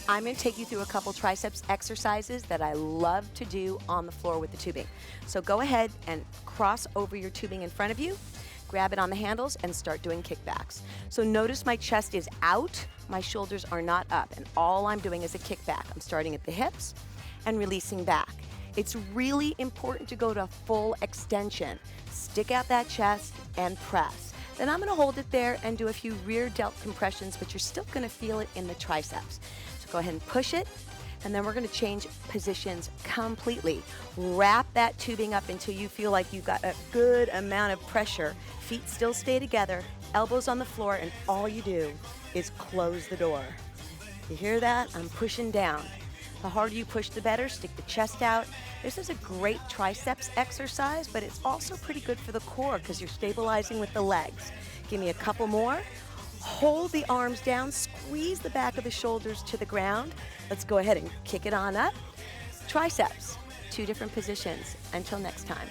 I'm going to take you through a couple triceps exercises that I love to do on the floor with the tubing. So go ahead and cross over your tubing in front of you, grab it on the handles, and start doing kickbacks. So notice my chest is out, my shoulders are not up, and all I'm doing is a kickback. I'm starting at the hips and releasing back. It's really important to go to full extension. Stick out that chest and press. Then I'm going to hold it there and do a few rear delt compressions, but you're still going to feel it in the triceps. So go ahead and push it, and then we're going to change positions completely. Wrap that tubing up until you feel like you've got a good amount of pressure. Feet still stay together, elbows on the floor, and all you do is close the door. You hear that? I'm pushing down. The harder you push, the better. Stick the chest out. This is a great triceps exercise, but it's also pretty good for the core because you're stabilizing with the legs. Give me a couple more. Hold the arms down, squeeze the back of the shoulders to the ground. Let's go ahead and kick it on up. Triceps, 2 different positions. Until next time.